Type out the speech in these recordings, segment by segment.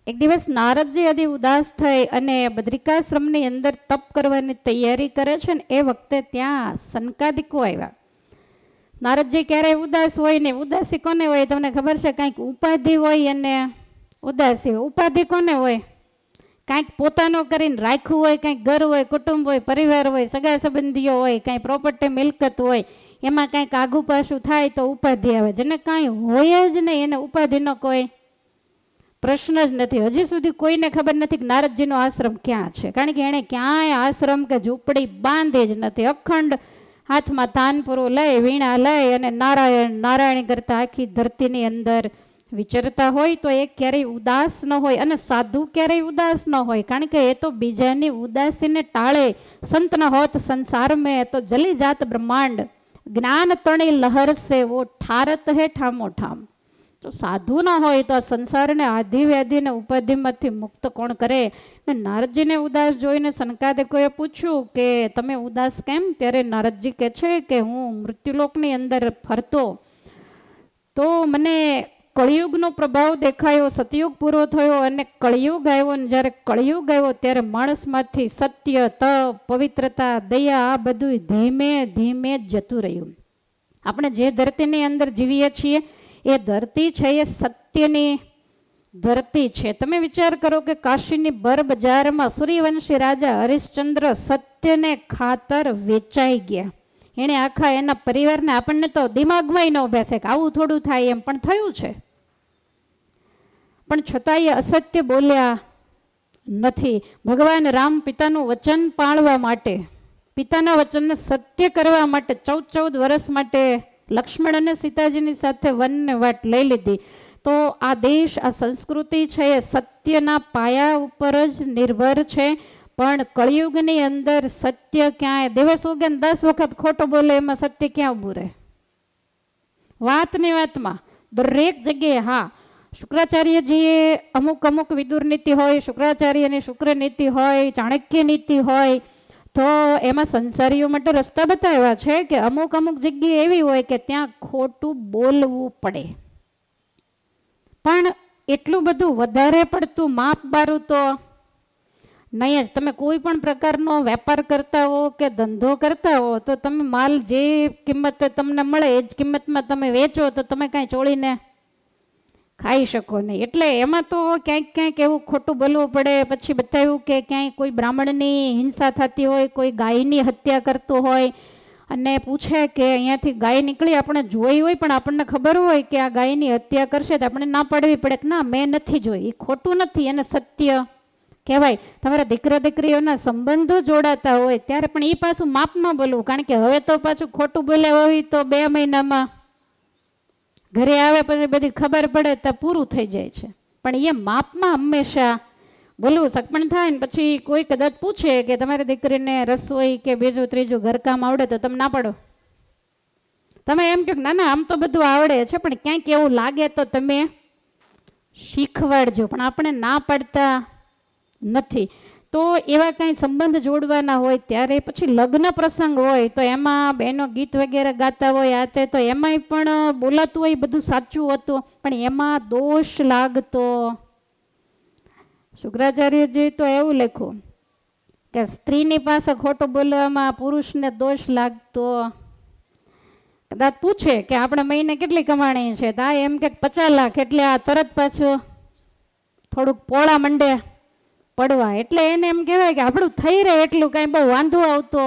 એક દિવસ નારદજી અતિ ઉદાસ થઈ અને બદ્રિકાશ્રમની અંદર તપ કરવાની તૈયારી કરે છે ને એ વખતે ત્યાં સનકાદિકો આવ્યા. નારદજી ક્યારેય ઉદાસ હોય ને, ઉદાસી કોને હોય તમને ખબર છે? કાંઈક ઉપાધિ હોય અને ઉદાસી. ઉપાધિ કોને હોય? કાંઈક પોતાનો કરીને રાખ્યું હોય, કાંઈક ઘર હોય, કુટુંબ હોય, પરિવાર હોય, સગા સંબંધીઓ હોય, કાંઈ પ્રોપર્ટી મિલકત હોય, એમાં કાંઈક આઘું પાછું થાય તો ઉપાધિ આવે. જેને કાંઈ હોય જ નહીં એને ઉપાધિનો કોઈ પ્રશ્ન જ નથી. હજી સુધી કોઈને ખબર નથી કે નારદજીનો આશ્રમ ક્યાં છે, કારણ કે એણે ક્યાંય આશ્રમ કે ઝૂંપડી બાંધી જ નથી. અખંડ હાથમાં તાનપુરો લઈ, વીણા લઈ અને નારાયણ નારાયણ કરતા આખી ધરતીની અંદર વિચરતા હોય તો એ ક્યારેય ઉદાસ ન હોય. અને સાધુ ક્યારેય ઉદાસ ન હોય, કારણ કે એ તો બીજાની ઉદાસીને ટાળે. સંત ન હોત સંસાર મેં તો જલી જાત બ્રહ્માંડ, જ્ઞાન તણી લહર સે વો ઠારત હે ઠામો ઠામ. તો સાધુ ન હોય તો આ સંસારને આધિ વ્યાધિને ઉપાધિમાંથી મુક્ત કોણ કરે? ને નારદજીને ઉદાસ જોઈને સનકાદિકોએ પૂછ્યું કે તમે ઉદાસ કેમ? ત્યારે નારદજી કહે છે કે હું મૃત્યુલોકની અંદર ફરતો તો મને કળિયુગનો પ્રભાવ દેખાયો. સતયુગ પૂરો થયો અને કળિયુગ આવ્યો, ને જ્યારે કળિયુગ આવ્યો ત્યારે માણસમાંથી સત્ય, તપ, પવિત્રતા, દયા આ બધું ધીમે ધીમે જતું રહ્યું. આપણે જે ધરતીની અંદર જીવીએ છીએ એ ધરતી છે એ સત્યની ધરતી છે. તમે વિચાર કરો કે કાશીની બર બજારમાં સૂર્યવંશી રાજા હરિશ્ચંદ્ર સત્યને ખાતર વેચાઈ ગયા. એણે આખા એના પરિવારને, આપણને તો દિમાગમાં ન બેસે કે આવું થોડું થાય એમ, પણ થયું છે. પણ છતાંય અસત્ય બોલ્યા નથી. ભગવાન રામ પિતાનું વચન પાળવા માટે, પિતાના વચનને સત્ય કરવા માટે 14 વર્ષ માટે લક્ષ્મણ અને સીતાજીની સાથે વનને વાટ લઈ લીધી. તો આ દેશ, આ સંસ્કૃતિ છે એ સત્યના પાયા ઉપર જ નિર્ભર છે. પણ કળિયુગની અંદર સત્ય ક્યાંય દિવસ ઉગે 10 વખત ખોટો બોલે એમાં સત્ય ક્યાં ઊભું રહે? વાતની વાતમાં દરેક જગ્યાએ. હા, શુક્રાચાર્યજીએ અમુક વિદુર નીતિ હોય, શુક્રાચાર્યની શુક્ર નીતિ હોય, ચાણક્ય નીતિ હોય, તો એમાં સંસારીઓ માટે રસ્તા બતાવ્યા છે કે અમુક જગ્યાએ એવી હોય કે ત્યાં ખોટું બોલવું પડે. પણ એટલું બધું વધારે પડતું માપ બારું તો નહીં જ. તમે કોઈ પણ પ્રકારનો વેપાર કરતા હો કે ધંધો કરતા હો તો તમે માલ જે કિંમતે તમને મળે એ જ કિંમતમાં તમે વેચો તો તમે કાંઈ ચોળીને ખાઈ શકો નહીં. એટલે એમાં તો ક્યાંક એવું ખોટું બોલવું પડે. પછી બતાવ્યું કે ક્યાંય કોઈ બ્રાહ્મણની હિંસા થતી હોય, કોઈ ગાયની હત્યા કરતું હોય અને પૂછે કે અહીંયાથી ગાય નીકળી, આપણે જોઈ હોય પણ આપણને ખબર હોય કે આ ગાયની હત્યા કરશે તો આપણે ના પાડવી પડે કે ના મેં નથી જોઈ. એ ખોટું નથી, એને સત્ય કહેવાય. તમારા દીકરા દીકરીઓના સંબંધો જોડાતા હોય ત્યારે પણ એ પાછું માપમાં બોલવું, કારણ કે હવે તો પાછું ખોટું બોલ્યા હોય તો 2 મહિનામાં ઘરે આવે પછી બધી ખબર પડે તો પૂરું થઈ જાય છે. પણ એ માપમાં હંમેશા બોલવું. સગપણ થાય ને પછી કોઈ કદાચ પૂછે કે તમારી દીકરીને રસોઈ કે બીજું ત્રીજું ઘરકામ આવડે તો તમે ના પાડો? તમે એમ કહો ના ના આમ તો બધું આવડે છે, પણ ક્યાંક એવું લાગે તો તમે શીખવાડજો. પણ આપણે ના પાડતા નથી. તો એવા કાંઈ સંબંધ જોડવાના હોય ત્યારે પછી લગ્ન પ્રસંગ હોય તો એમાં બહેનો ગીત વગેરે ગાતા હોય, આ તે, તો એમાંય પણ બોલાતું હોય બધું સાચું હતું પણ એમાં દોષ લાગતો. શુક્રાચાર્યજી તો એવું લખ્યું કે સ્ત્રીની પાસે ખોટું બોલવામાં પુરુષને દોષ લાગતો. કદાચ પૂછે કે આપણે મહિને કેટલી કમાણી છે, તો એમ કે 50 લાખ, એટલે આ તરત પાછું થોડુંક પોળા મંડે પડવા. એટલે એને એમ કહેવાય કે આપણું થઈ રહે એટલું કાંઈ બહુ વાંધો આવતો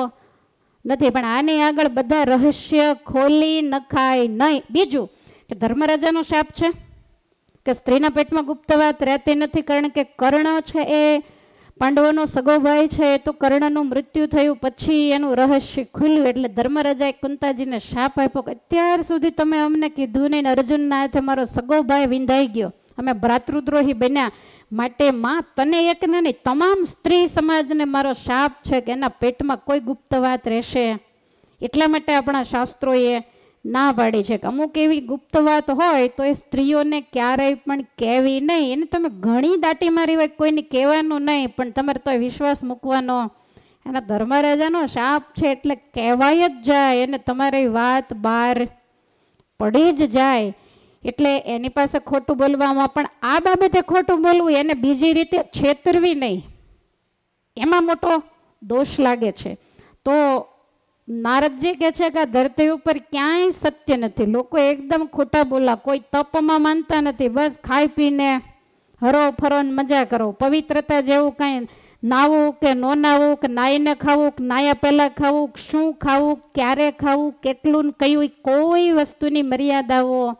નથી. પણ આની આગળ બધા રહસ્ય ખોલી નખાય નહીં. બીજું કે ધર્મરાજાનો શાપ છે કે સ્ત્રીના પેટમાં ગુપ્તવાત રહેતી નથી, કારણ કે કર્ણ છે એ પાંડવોનો સગો ભાઈ છે, તો કર્ણનું મૃત્યુ થયું પછી એનું રહસ્ય ખુલ્યું. એટલે ધર્મરાજાએ કુંતાજીને શાપ આપ્યો કે અત્યાર સુધી તમે અમને કીધું નહીં, અર્જુનના હાથે મારો સગો ભાઈ વિંધાઈ ગયો, અમે ભ્રાતૃદ્રોહી બન્યા, માટે માં તને એક ને નહીં તમામ સ્ત્રી સમાજને મારો શાપ છે કે એના પેટમાં કોઈ ગુપ્ત વાત રહેશે. એટલા માટે આપણા શાસ્ત્રોએ ના પાડી છે કે અમુક એવી ગુપ્ત વાત હોય તો એ સ્ત્રીઓને ક્યારેય પણ કહેવી નહીં. એને તમે ઘણી દાટી મારી હોય કોઈને કહેવાનું નહીં, પણ તમારે તો વિશ્વાસ મૂકવાનો. એના ધર્મરાજાનો શાપ છે એટલે કહેવાય જ જાય અને તમારી વાત બહાર પડી જ જાય. એટલે એની પાસે ખોટું બોલવામાં પણ આ બાબતે ખોટું બોલવું, એને બીજી રીતે છેતરવી નહીં, એમાં મોટો દોષ લાગે છે. તો નારદજી કહે છે કે આ ધરતી ઉપર ક્યાંય સત્ય નથી, લોકો એકદમ ખોટા બોલા, કોઈ તપમાં માનતા નથી, બસ ખાઈ પીને હરો ફરો ને મજા કરો. પવિત્રતા જેવું કાંઈ નાવું કે ન નાવું, કે નાઈને ખાવું કે નાયા પહેલાં ખાવું, શું ખાવું, ક્યારે ખાવું, કેટલું ને કયું, કોઈ વસ્તુની મર્યાદાઓ.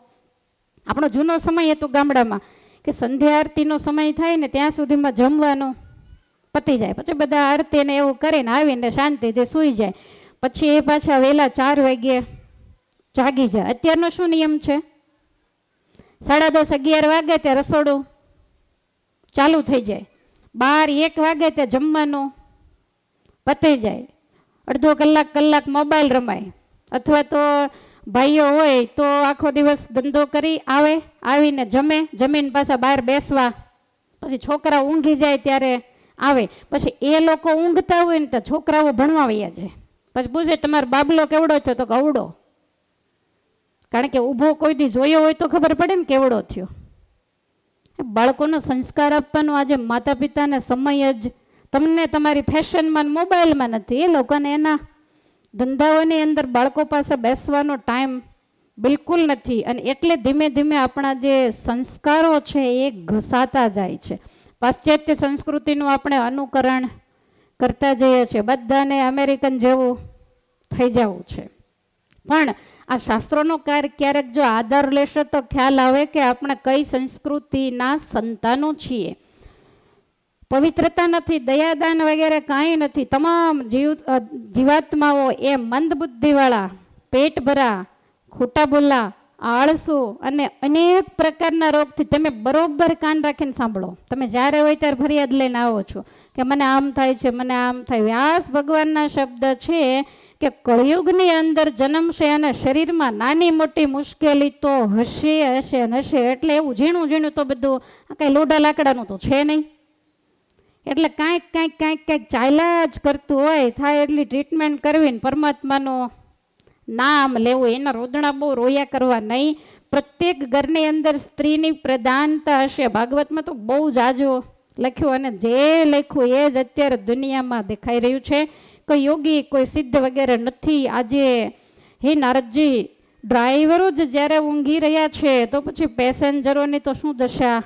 આપણો જૂનો સમય હતો ગામડામાં કે સંધ્યા આરતીનો સમય થાય ને ત્યાં સુધીમાં જમવાનું પતી જાય, પછી બધા આરતીને એવું કરીને આવીને શાંતિથી સૂઈ જાય, પછી એ પાછા વહેલા 4 વાગ્યે જાગી જાય. અત્યારનો શું નિયમ છે? 10:30 11 વાગે ત્યાં રસોડું ચાલુ થઈ જાય, 12 1 વાગે ત્યાં જમવાનું પતી જાય, અડધો કલાક મોબાઈલ રમાય, અથવા તો ભાઈઓ હોય તો આખો દિવસ ધંધો કરી આવે, આવીને જમે, જમીને પાછા બહાર બેસવા, પછી છોકરા ઊંઘી જાય ત્યારે આવે, પછી એ લોકો ઊંઘતા હોય ને તો છોકરાઓ ભણવા વયા જાય, પછી પૂછે તમારો બાબલો કેવડો થયો? તો કવડો. કારણ કે ઊભો કોઈ દી જોયો હોય તો ખબર પડે ને કેવડો થયો. બાળકોનો સંસ્કાર આપવાનો આજે માતા પિતાને સમય જ તમને તમારી ફેશનમાં મોબાઈલમાં નથી, એ લોકોને એના ધંધાઓની અંદર બાળકો પાસે બેસવાનો ટાઈમ બિલકુલ નથી. અને એટલે ધીમે ધીમે આપણા જે સંસ્કારો છે એ ઘસાતા જાય છે. પાશ્ચાત્ય સંસ્કૃતિનું આપણે અનુકરણ કરતા જઈએ છીએ, બધાને અમેરિકન જેવું થઈ જવું છે. પણ આ શાસ્ત્રોનો ક્યારેક જો આધાર લેશે તો ખ્યાલ આવે કે આપણે કઈ સંસ્કૃતિના સંતાનો છીએ. પવિત્રતા નથી, દયાદાન વગેરે કાંઈ નથી. તમામ જીવાત્માઓ એ મંદ બુદ્ધિવાળા, પેટ ભરા, ખોટા બોલા, આળસુ અને અનેક પ્રકારના રોગથી. તમે બરોબર કાન રાખીને સાંભળો, તમે જ્યારે હોય ત્યારે ફરિયાદ લઈને આવો છો કે મને આમ થાય છે, મને આમ થાય. વ્યાસ ભગવાનના શબ્દ છે કે કળિયુગની અંદર જન્મશે અને શરીરમાં નાની મોટી મુશ્કેલી તો હશે હશે હશે. એટલે એવું ઝીણું ઝીણું તો બધું કાંઈ લોઢા લાકડાનું તો છે નહીં. એટલે કાંઈક ચાલ્યા જ કરતું હોય, થાય એટલી ટ્રીટમેન્ટ કરવી ને પરમાત્માનું નામ લેવું, એના રોદણા બહુ રોયા કરવા નહીં. પ્રત્યેક ઘરની અંદર સ્ત્રીની પ્રધાનતા હશે. ભાગવતમાં તો બહુ જાજુ લખ્યું, અને જે લખ્યું એ જ અત્યારે દુનિયામાં દેખાઈ રહ્યું છે. કોઈ યોગી, કોઈ સિદ્ધ વગેરે નથી. આજે હે નારદજી, ડ્રાઈવરો જ જ્યારે ઊંઘી રહ્યા છે તો પછી પેસેન્જરોની તો શું દશા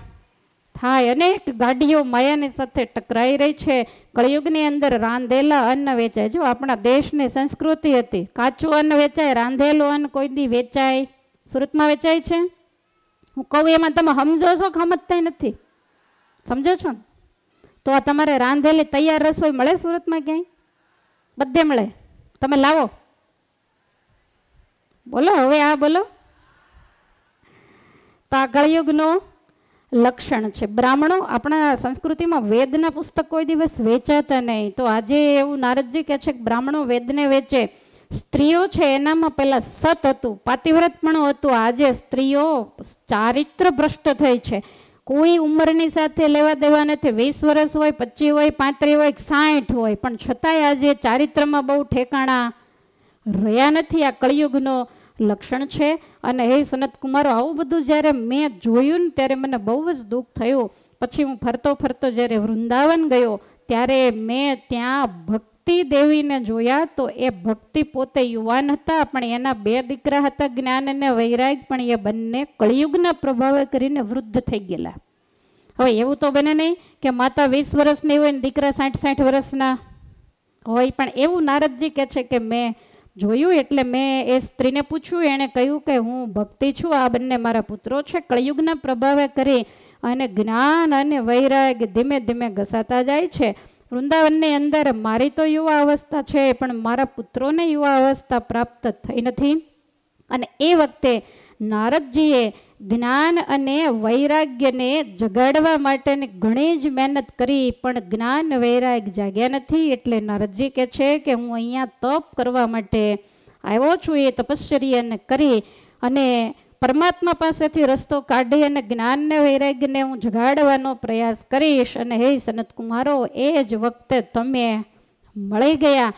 થાય? અનેક ગાડીઓ માયાની સાથે ટકરાઈ રહી છે. કળિયુગની અંદર રાંધેલા અન્ન વેચાય. જો આપણા દેશની સંસ્કૃતિ હતી, કાચું અન્ન વેચાય, રાંધેલું અન્ન કોઈ દી વેચાય? સુરતમાં વેચાય છે? હું કહું એમાં તમે સમજો છો કે સમજતા નથી? સમજો છો ને? તો આ તમારે રાંધેલી તૈયાર રસોઈ મળે સુરતમાં ક્યાંય? બધે મળે. તમે લાવો, બોલો હવે, આ બોલો. તો આ કળિયુગનો લક્ષણ છે. બ્રાહ્મણો, આપણા સંસ્કૃતિમાં વેદના પુસ્તક કોઈ દિવસ વેચાતા નહીં. તો આજે એવું નારદજી કહે છે કે બ્રાહ્મણો વેદને વેચે. સ્ત્રીઓ છે એનામાં પહેલા સત હતું, પાતિવ્રતપણું હતું. આજે સ્ત્રીઓ ચારિત્ર ભ્રષ્ટ થઈ છે. કોઈ ઉંમરની સાથે લેવા દેવા નથી. 20 વર્ષ હોય, 25 હોય, 35 હોય, 60 હોય, પણ છતાંય આજે ચારિત્રમાં બહુ ઠેકાણા રહ્યા નથી. આ કળિયુગનો લક્ષણ છે. અને હે સનત કુમારો, આવું બધું જ્યારે મેં જોયું ને ત્યારે મને બહુ જ દુઃખ થયું. પછી હું ફરતો જ્યારે વૃંદાવન ગયો ત્યારે મેં ત્યાં ભક્તિ દેવીને જોયા. તો એ ભક્તિ પોતે યુવાન હતા, પણ એના 2 દીકરા હતા, જ્ઞાન અને વૈરાગ, પણ એ બંને કળિયુગના પ્રભાવે કરીને વૃદ્ધ થઈ ગયેલા. હવે એવું તો બને નહીં કે માતા 20 વર્ષની હોય ને દીકરા 60 વર્ષના હોય. પણ એવું નારદજી કહે છે કે મેં જોયું. એટલે મેં એ સ્ત્રીને પૂછ્યું, એણે કહ્યું કે હું ભક્તિ છું, આ બંને મારા પુત્રો છે. કળિયુગના પ્રભાવે કરી અને જ્ઞાન અને વૈરાગ ધીમે ધીમે ઘસાતા જાય છે. વૃંદાવનની અંદર મારી તો યુવા અવસ્થા છે, પણ મારા પુત્રોને યુવા અવસ્થા પ્રાપ્ત થઈ નથી. અને એ વખતે નારદજીએ જ્ઞાન અને વૈરાગ્યને જગાડવા માટેની ઘણી જ મહેનત કરી, પણ જ્ઞાન વૈરાગ જાગ્યા નથી. એટલે નારદજી કહે છે કે હું અહીંયા તપ કરવા માટે આવ્યો છું. એ તપશ્ચર્યાને કરી અને પરમાત્મા પાસેથી રસ્તો કાઢી અને જ્ઞાનને વૈરાગ્યને હું જગાડવાનો પ્રયાસ કરીશ. અને હે સનત કુમારો, એ જ વખતે તમે મળી ગયા.